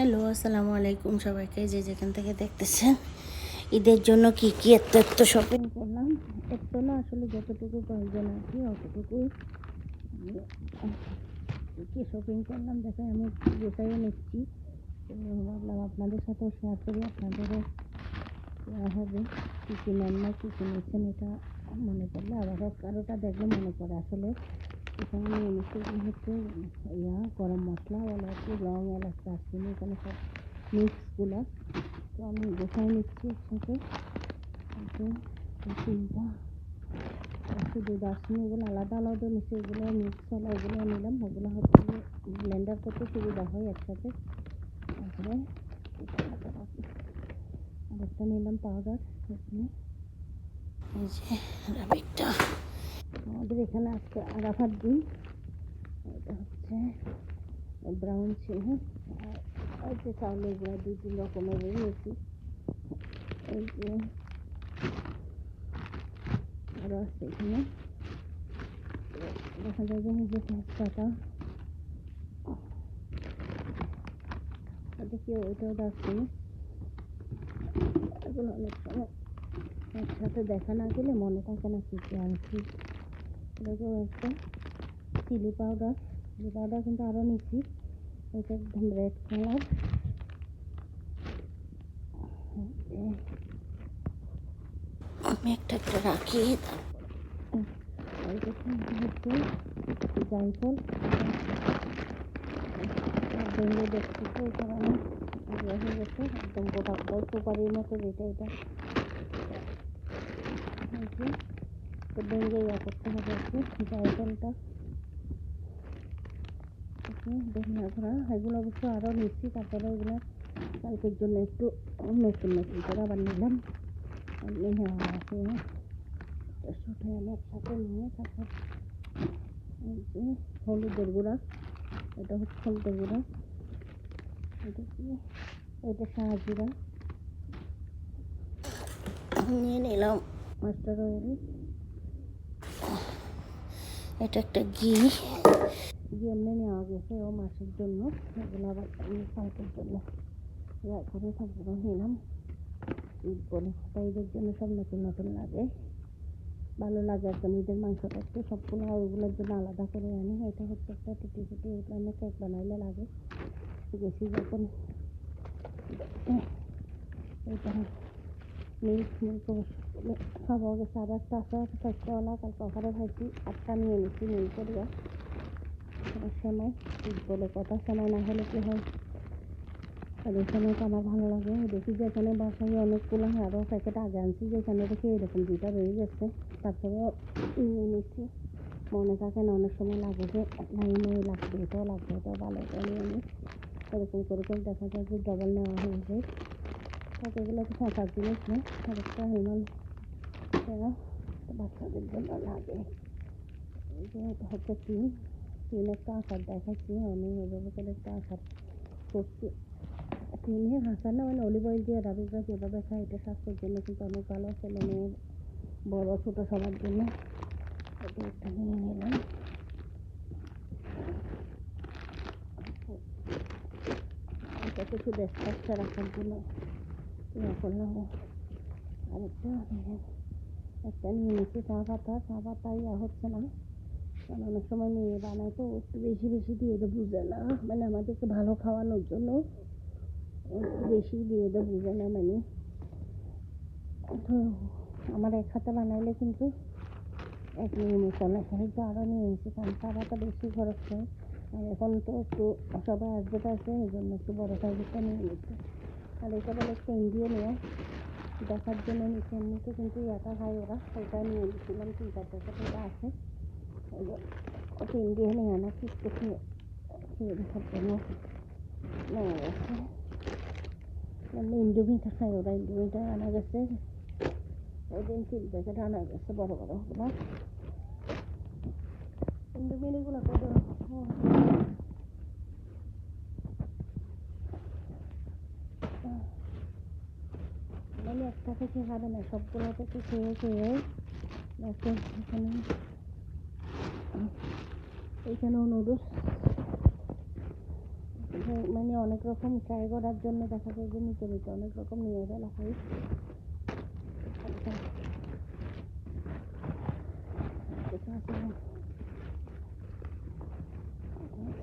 Hello, আসসালামু আলাইকুম সবাইকে, যে যেখান থেকে দেখতেছেন। ঈদের জন্য কি কি এত শপিং করলাম। এত না, আসলে যতটুকু প্রয়োজন আর কি অতটুকুই। কি শপিং করলাম দেখে আমি গোছাইয়ে নিচ্ছি। তো ভাবলাম আপনাদের সাথেও শেয়ার করি, আপনাদেরও হবে কী কী নেন না কী কী নিচ্ছেন, এটা মনে করলে আবারও কারোটা দেখলে মনে পড়ে। আসলে এখানে নিয়ে নিচ্ছি হচ্ছে গরম মশলা বলে আর কি, লং, এলাচ, দারচিনি, এখানে সব মিক্সগুলো। তো আমি গোছাই নিচ্ছি একসাথে। তিনটা শুধু দারচিনি, এগুলো আলাদা আলাদা নিচ্ছি, এগুলো মিক্স হলো, এগুলো নিলাম। ওগুলো হচ্ছে ব্লেন্ডার করতে সুবিধা হয় একসাথে। তারপরে আরেকটা নিলাম পাউডার। এখানে এই যে রাবিকটা, আমাদের এখানে আজকে আরাফার দিন। এটা হচ্ছে ব্রাউন ছিল, আর যে চাউলের গুঁড়া 2-3 রকমের নিয়েছি। এই যে আরও আছে এখানে, দেখা যায় যে নিজে তেজপাতা, দেখি ওইটাও দারচিনি। এগুলো অনেক সময় একসাথে দেখা না গেলে মনে থাকে না কী কী আনছি। এটাকেও একটা চিলি পাউডার কিন্তু আরও নিচ্ছি। এটা একদম রেড কালার। আমি একটা রাখি। হচ্ছে জায়ফল, বেঙ্গে দেখতেছি এখানে হয়ে গেছে একদম গোটা গোটাই সুপারির মতো, যেটা এটা তো বেঙ্গে করতে হবে আর কি। জায়ফলটা, ধনিয়া গুঁড়া, এগুলো অবশ্য আরও নিচ্ছি। তারপরে এগুলো কালকের জন্য একটু নতুন করে আবার নিলাম। নেওয়া আছে শুধু আমি একসাথে নিয়ে তারপর এই যে হলুদের গুঁড়া, এটা হচ্ছে হলুদের গুঁড়া, এটা কি, এটা সাহাজিরা নিয়ে নিলাম। মাস্টার অয়েল, এটা একটা ঘি এমনি নেওয়া গেছে ও মাসের জন্য, এগুলো আবার কালকের জন্য করে তারপরে নিলাম। ঈদ বলে তাই ঈদের জন্য সব নতুন নতুন লাগে, ভালো লাগে একদম। ঈদের মাংসটা একটু সবগুলো ওইগুলোর জন্য আলাদা করে আনি। এটা হচ্ছে একটা টুটি ফুটি, ওইটা আমরা কেক বানাইলে লাগে বেশি। যখন এটা মিল্ক খাওয়া গেছে, আর একটা আছে স্বাস্থ্যওয়ালা, কালকে অফারে খাইছি, 8টা নিয়ে নিচ্ছি মিল্ক করিয়া। সময় ঈদ বলে কথা, সময় না হলে কি হয়, আর এই সময়টা আমার ভালো লাগে। দেখি যে এখানে বাসায় অনেকগুলো আরও প্যাকেট আগে আনছি, যেখানে দেখি এরকম 2টা রয়ে গেছে। তারপরেও নিয়ে নিচ্ছি, মনে থাকে না, অনেক সময় লাগে যে নাই লাগবে, এটাও লাগবে, এটাও ভালো, এটা নিয়ে নিই। এরকম করে দেখা যায় যে ডবল নেওয়া হয়ে যায়। তাকে এগুলো তো ফাঁকার জিনিস না। আরেকটা হিমাল বাচ্চাদের জন্য লাগে। এই যে এটা হচ্ছে একটা আচার দেখাচ্ছি আমি, ওইভাবে করে একটা আচার করছি। টিনের আচার না, মানে অলিভ অয়েল দিয়ে রাবিকরা যেভাবে খায়, এটা স্বাস্থ্যের জন্য কিন্তু অনেক ভালো, ছেলে মেয়ে বড় ছোটো সবার জন্য। এটা একটা নিয়ে নিলাম। এটা কিছু বেস্ট রাখার জন্য করলাম। আরেকটা একটা নিয়ে নিচ্ছি চা পাতা হচ্ছে না, কারণ অনেক সময় মেয়ে বানায় তো একটু বেশি দিয়ে দেয়, বুঝে না, মানে আমাদেরকে ভালো খাওয়ানোর জন্য একটু বেশি দিয়ে দেয়, বুঝে না। মানে তো আমার এক হাতে বানাইলে কিন্তু এক নিয়মে চলে, সেটা আরও নিয়ে নিচ্ছি, কারণ চা পাতা বেশি খরচ হয়। আর এখন তো একটু সবাই আসবে আছে, এই জন্য একটু বড়ো সাইজটা নিয়ে নিচ্ছি। আর এটা বলে একটা ইন্ডিয়া নিয়ে দেখার জন্য নিচে, এমনিতে কিন্তু এটা খাই ওরা, ওইটা নিয়ে নিচ্ছিলাম। 3-4 প্যাকেট এটা আছে, ওটা ইন্ডিয়া নিয়ে আনা, একটু খেয়ে দেখার জন্য নেওয়া গেছে। ইন্ডোমিটা খাই ওরা, ইন্ডোমিটা আনা গেছে ওই দিন, 3 প্যাকেট আনা গেছে বড় ওগুলো। ইন্ডোমিনিগুলো করে মানে একটা থেকে খাবে না, সবগুলো থেকে খেয়ে এখানেও নুডলস মানে অনেক রকম ট্রাই করার জন্য দেখা যায় যে নিতে নিতে অনেক রকম নিয়ে ফেলা হয়। কিছু আছে না।